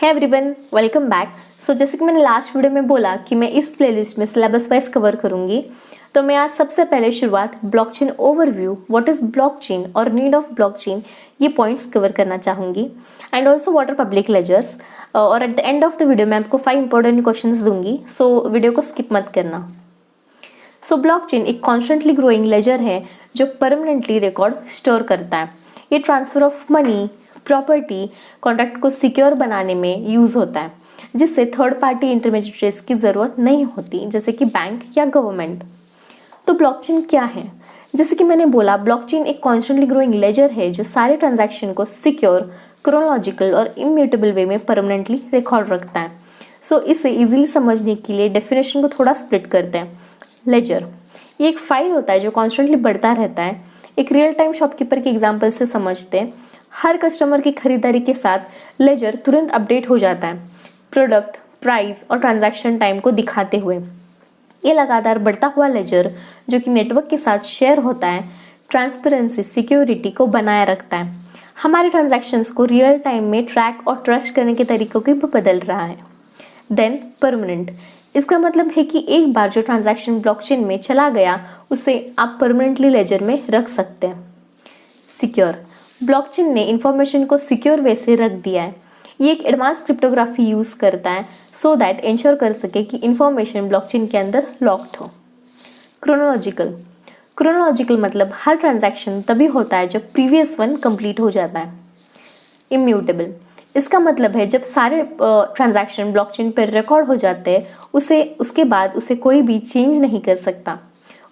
है everyone, welcome back. सो जैसे कि मैंने लास्ट वीडियो में बोला कि मैं इस प्लेलिस्ट में सिलेबस वाइज कवर करूंगी, तो मैं आज सबसे पहले शुरुआत blockchain overview, what is blockchain और नीड ऑफ ब्लॉकचेन, ये पॉइंट्स कवर करना चाहूंगी। And also what are public ledgers. और at the end of the video मैं आपको 5 इंपॉर्टेंट क्वेश्चंस दूंगी, सो वीडियो को स्किप मत करना। सो ब्लॉकचेन एक कॉन्स्टेंटली ग्रोइंग लेजर है जो परमानेंटली रिकॉर्ड स्टोर करता है। ये transfer of money, property, contract को सिक्योर बनाने में यूज होता है, जिससे थर्ड पार्टी इंटरमीडिएट्स की जरूरत नहीं होती, जैसे कि बैंक या गवर्नमेंट। तो ब्लॉकचेन क्या है? जैसे कि मैंने बोला, ब्लॉकचेन एक कॉन्स्टेंटली ग्रोइंग लेजर है जो सारे ट्रांजैक्शन को सिक्योर, क्रोनोलॉजिकल और इम्यूटेबल वे में परमानेंटली रिकॉर्ड रखता है। सो इसे इजीली समझने के लिए डेफिनेशन को थोड़ा स्प्लिट करते हैं। लेजर ये एक फाइल होता है जो कॉन्स्टेंटली बढ़ता रहता है। एक रियल टाइम शॉपकीपर के एग्जाम्पल से समझते हैं। हर कस्टमर की खरीदारी के साथ लेजर तुरंत अपडेट हो जाता है, प्रोडक्ट, प्राइस और ट्रांजैक्शन टाइम को दिखाते हुए। ये लगातार बढ़ता हुआ लेजर, जो कि नेटवर्क के साथ शेयर होता है, ट्रांसपेरेंसी, सिक्योरिटी को बनाए रखता है, हमारे ट्रांजैक्शंस को रियल टाइम में ट्रैक और ट्रस्ट करने के तरीकों को भी बदल रहा है। देन परमानेंट, इसका मतलब है कि एक बार जो ट्रांजैक्शन ब्लॉकचेन में चला गया, उसे आप परमानेंटली लेजर में रख सकते हैं। सिक्योर, ब्लॉकचेन ने इंफॉर्मेशन को सिक्योर वे से रख दिया है। ये एक एडवांस क्रिप्टोग्राफी यूज करता है सो दैट इंश्योर कर सके कि इंफॉर्मेशन ब्लॉकचेन के अंदर लॉक्ड हो। क्रोनोलॉजिकल, क्रोनोलॉजिकल मतलब हर ट्रांजैक्शन तभी होता है जब प्रीवियस वन कंप्लीट हो जाता है। इम्यूटेबल, इसका मतलब है जब सारे ट्रांजैक्शन ब्लॉकचेन पर रिकॉर्ड हो जाते हैं, उसके बाद उसे कोई भी चेंज नहीं कर सकता।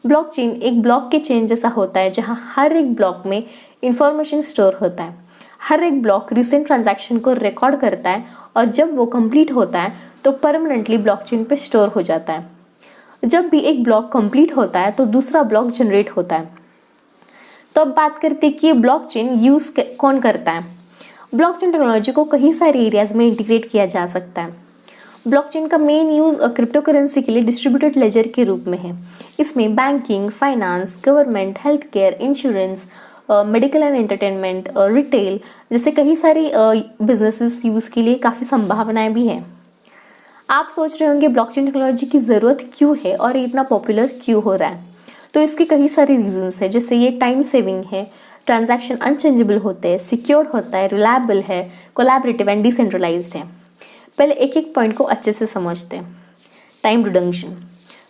ब्लॉकचेन एक ब्लॉक के चेन जैसा होता है, जहां हर एक ब्लॉक में इंफॉर्मेशन स्टोर होता है। हर एक ब्लॉक रिसेंट ट्रांजैक्शन को रिकॉर्ड करता है और जब वो कंप्लीट होता है तो परमानेंटली ब्लॉकचेन पे स्टोर हो जाता है। जब भी एक ब्लॉक कंप्लीट होता है तो दूसरा ब्लॉक जनरेट होता है। तो अब बात करते हैं कि ब्लॉकचेन यूज कौन करता है। ब्लॉकचेन टेक्नोलॉजी को कई सारे एरियाज में इंटीग्रेट किया जा सकता है। ब्लॉकचेन का मेन यूज क्रिप्टो करेंसी के लिए डिस्ट्रीब्यूटेड लेजर के रूप में है। इसमें banking, finance, government, health care, insurance, medical and entertainment, retail जैसे कई सारी बिजनेसेस यूज के लिए काफ़ी संभावनाएं भी हैं। आप सोच रहे होंगे ब्लॉकचेन टेक्नोलॉजी की ज़रूरत क्यों है और ये इतना पॉपुलर क्यों हो रहा है। तो इसके कई सारे रीजंस है, जैसे ये टाइम सेविंग है, ट्रांजैक्शन अनचेंजेबल होते हैं, सिक्योर्ड होता है, रिलायबल है, कोलैबोरेटिव एंड डिसेंट्रलाइज्ड है। पहले एक एक पॉइंट को अच्छे से समझते हैं। टाइम रिडक्शन,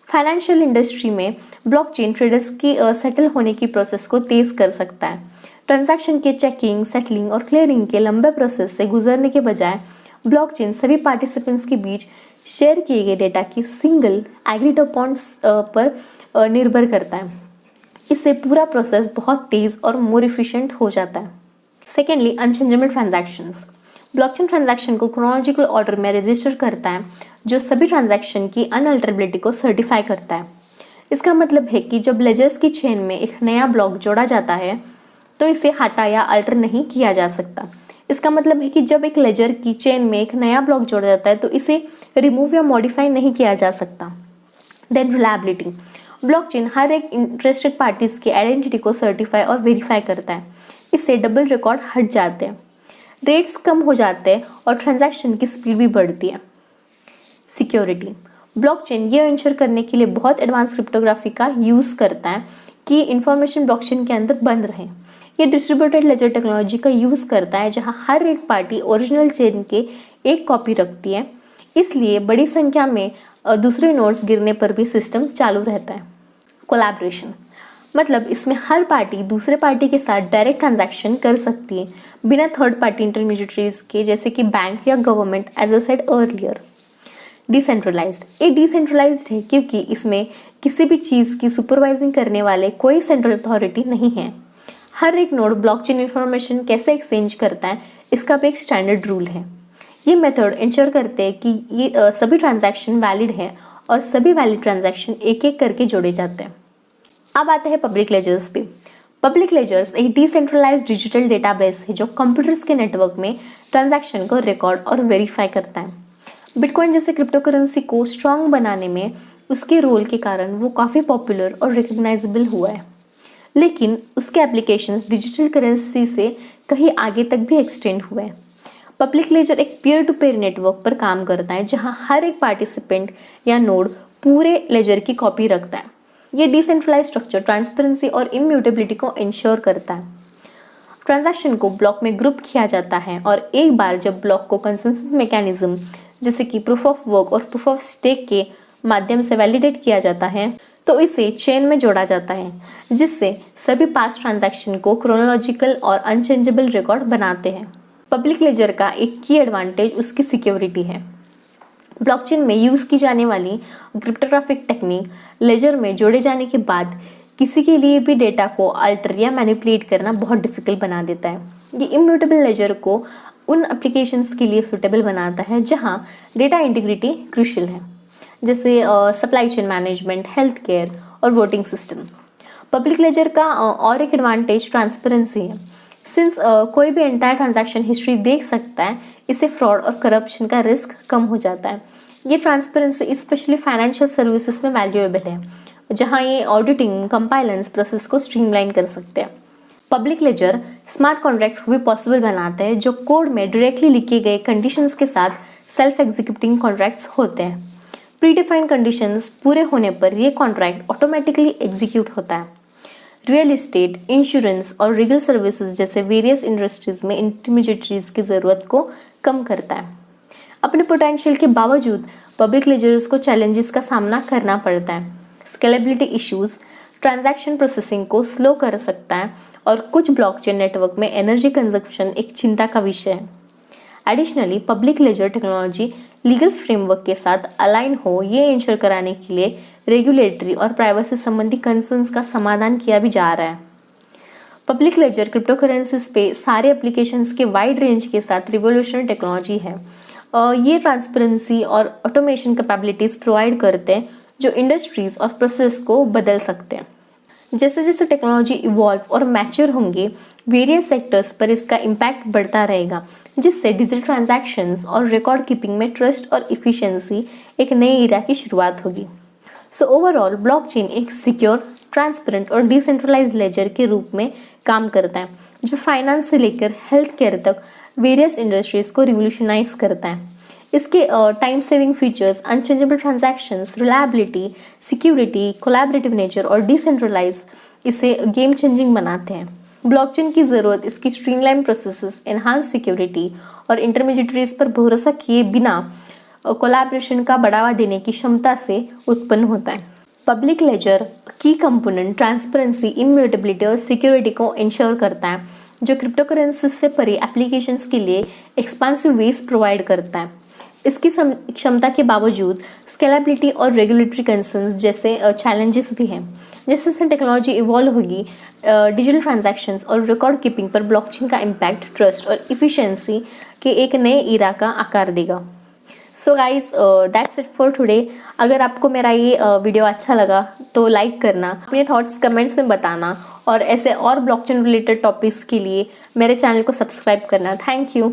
फाइनेंशियल इंडस्ट्री में ब्लॉकचेन ट्रेडर्स की सेटल होने की प्रोसेस को तेज कर सकता है। ट्रांजैक्शन के चेकिंग, सेटलिंग और क्लियरिंग के लंबे प्रोसेस से गुजरने के बजाय ब्लॉकचेन सभी पार्टिसिपेंट्स के बीच शेयर किए गए डेटा की सिंगल एग्रीड अपॉन पर निर्भर करता है। इससे पूरा प्रोसेस बहुत तेज और मोर इफिशिएंट हो जाता है। Secondly, unchangeable transactions, blockchain transaction को क्रोनोलॉजिकल ऑर्डर में रजिस्टर करता है, जो सभी ट्रांजैक्शन की अनअल्टरेबिलिटी को सर्टिफाई करता है। इसका मतलब है कि जब लेजर्स की चेन में एक नया ब्लॉक जोड़ा जाता है तो इसे हटा या अल्टर नहीं किया जा सकता। इसका मतलब है कि जब एक लेजर की चेन में एक नया ब्लॉक जोड़ा जाता है तो इसे रिमूव या मॉडिफाई नहीं किया जा सकता। देन रिलायबिलिटी, ब्लॉकचेन हर एक इंटरेस्टेड पार्टीज की आइडेंटिटी को सर्टिफाई और वेरीफाई करता है। इससे डबल रिकॉर्ड हट जाते हैं, रेट्स कम हो जाते हैं और ट्रांजैक्शन की स्पीड भी बढ़ती है। सिक्योरिटी, ब्लॉकचेन ये इंश्योर करने के लिए बहुत एडवांस क्रिप्टोग्राफी का यूज करता है कि इंफॉर्मेशन ब्लॉकचेन के अंदर बंद रहे। ये डिस्ट्रीब्यूटेड लेजर टेक्नोलॉजी का यूज करता है, जहां हर एक पार्टी ओरिजिनल चेन के एक कॉपी रखती है, इसलिए बड़ी संख्या में दूसरे नोड्स गिरने पर भी सिस्टम चालू रहता है। कोलैबोरेशन, मतलब इसमें हर पार्टी दूसरे पार्टी के साथ डायरेक्ट ट्रांजैक्शन कर सकती है बिना थर्ड पार्टी इंटरमीडिएटरीज के, जैसे कि बैंक या government, as a said earlier. Decentralised, ये डिसेंट्रलाइज्ड है क्योंकि इसमें किसी भी चीज़ की सुपरवाइजिंग करने वाले कोई सेंट्रल अथॉरिटी नहीं है। हर एक नोड ब्लॉकचेन इंफॉर्मेशन कैसे एक्सचेंज करता है, इसका भी एक स्टैंडर्ड रूल है। ये मेथड इंश्योर करते हैं कि ये सभी ट्रांजैक्शन वैलिड है और सभी वैलिड ट्रांजैक्शन एक एक करके जोड़े जाते हैं। अब आते हैं पब्लिक लेजर्स पे। पब्लिक लेजर्स एक डिसेंट्रलाइज्ड डिजिटल डेटाबेस है जो कंप्यूटर्स के नेटवर्क में ट्रांजैक्शन को रिकॉर्ड और वेरीफाई करता है। बिटकॉइन जैसे क्रिप्टो करेंसी को स्ट्रांग बनाने में उसके रोल के कारण वो काफ़ी पॉपुलर और रिकग्नाइजेबल हुआ है, लेकिन उसके एप्लीकेशंस डिजिटल करेंसी से कहीं आगे तक भी एक्सटेंड हुए हैं। पब्लिक लेजर एक पीयर टू पीयर नेटवर्क पर काम करता है जहां हर एक पार्टिसिपेंट या नोड पूरे लेजर की कॉपी रखता है। ये डिसेंट्रलाइज स्ट्रक्चर ट्रांसपेरेंसी और इम्यूटेबिलिटी को इंश्योर करता है। ट्रांजैक्शन को ब्लॉक में ग्रुप किया जाता है और एक बार जब ब्लॉक को कंसेंसस मैकेनिज्म जैसे कि प्रूफ ऑफ वर्क और प्रूफ ऑफ स्टेक के माध्यम से वैलिडेट किया जाता है तो इसे चेन में जोड़ा जाता है, जिससे सभी पास्ट ट्रांजैक्शन को क्रोनोलॉजिकल और अनचेंजेबल रिकॉर्ड बनाते हैं। पब्लिक लेजर का एक की एडवांटेज उसकी सिक्योरिटी है। ब्लॉकचेन में यूज़ की जाने वाली क्रिप्टोग्राफिक टेक्निक लेजर में जोड़े जाने के बाद किसी के लिए भी डेटा को अल्टर या मैनिपुलेट करना बहुत डिफिकल्ट बना देता है। ये इम्यूटेबल लेजर को उन एप्लीकेशंस के लिए सुटेबल बनाता है जहां डेटा इंटीग्रिटी क्रूशियल है, जैसे supply chain management, health care और वोटिंग सिस्टम। पब्लिक लेजर का और एक एडवांटेज ट्रांसपेरेंसी है। सिंस कोई भी एंटायर ट्रांजैक्शन हिस्ट्री देख सकता है, इससे फ्रॉड और करप्शन का रिस्क कम हो जाता है। ये ट्रांसपेरेंसी स्पेशली फाइनेंशियल सर्विसेज में वैल्यूएबल है, जहां ये ऑडिटिंग कंपाइलेंस प्रोसेस को स्ट्रीमलाइन कर सकते हैं। पब्लिक लेजर स्मार्ट कॉन्ट्रैक्ट्स को भी पॉसिबल बनाते हैं जो कोड में डायरेक्टली लिखे गए कंडीशंस के साथ सेल्फ एग्जीक्यूटिंग कॉन्ट्रैक्ट्स होते हैं। प्रीडिफाइंड कंडीशंस पूरे होने पर ये कॉन्ट्रैक्ट ऑटोमेटिकली एग्जीक्यूट होता है। रियल एस्टेट, इंश्योरेंस और लीगल सर्विसेज जैसे वेरियस इंडस्ट्रीज में इंटरमीडिएटरीज की ज़रूरत को कम करता है। अपने पोटेंशियल के बावजूद पब्लिक लेजर्स को चैलेंजेस का सामना करना पड़ता है। स्केलेबिलिटी इश्यूज ट्रांजैक्शन प्रोसेसिंग को स्लो कर सकता है और कुछ ब्लॉकचेन नेटवर्क में एनर्जी कंजप्शन एक चिंता का विषय है। Additionally public ledger technology legal framework के साथ अलाइन हो ये इंश्योर कराने के लिए रेगुलेटरी और प्राइवेसी संबंधी कंसर्न्स का समाधान किया भी जा रहा है। पब्लिक लेजर क्रिप्टोकरेंसीज पे सारे एप्लीकेशंस के वाइड रेंज के साथ रिवोल्यूशनरी टेक्नोलॉजी है। ये ट्रांसपेरेंसी और ऑटोमेशन कैपेबिलिटीज प्रोवाइड करते हैं जो इंडस्ट्रीज और प्रोसेस को बदल सकते हैं। जैसे जैसे टेक्नोलॉजी इवॉल्व और मैच्योर होंगे, वेरियस सेक्टर्स पर इसका इम्पैक्ट बढ़ता रहेगा, जिससे डिजिटल ट्रांजैक्शंस और रिकॉर्ड कीपिंग में ट्रस्ट और इफिशिएंसी एक नई एरा की शुरुआत होगी। सो ओवरऑल ब्लॉकचेन एक सिक्योर, ट्रांसपेरेंट और डिसेंट्रलाइज लेजर के रूप में काम करता है, जो फाइनेंस से लेकर हेल्थ केयर तक वेरियस इंडस्ट्रीज को रिवोल्यूशनाइज करता है। इसके time saving features, unchangeable transactions, reliability, security, collaborative nature और डिसेंट्रलाइज इसे गेम चेंजिंग बनाते हैं। ब्लॉकचेन की ज़रूरत इसकी स्ट्रीमलाइन प्रोसेसेस, एनहांस सिक्योरिटी और इंटरमीडिएटरीज पर भरोसा किए बिना कोलैबोरेशन का बढ़ावा देने की क्षमता से उत्पन्न होता है। पब्लिक लेजर की कंपोनेंट ट्रांसपेरेंसी, इम्यूटेबिलिटी और सिक्योरिटी को इंश्योर करता है, जो क्रिप्टोकरेंसी से परे एप्लीकेशंस के लिए एक्सपांसिव वेज प्रोवाइड करता है। इसकी क्षमता के बावजूद स्केलेबिलिटी और रेगुलेटरी कंसर्न्स जैसे चैलेंजेस भी हैं। जैसे जैसे टेक्नोलॉजी इवॉल्व होगी, डिजिटल ट्रांजैक्शंस और रिकॉर्ड कीपिंग पर ब्लॉकचेन का इम्पैक्ट ट्रस्ट और इफिशिएंसी के एक नए ईरा का आकार देगा। So guys that's it for today. अगर आपको मेरा ये वीडियो अच्छा लगा तो लाइक करना, अपने थॉट्स कमेंट्स में बताना और ऐसे और ब्लॉकचेन रिलेटेड टॉपिक्स के लिए मेरे चैनल को सब्सक्राइब करना। Thank you.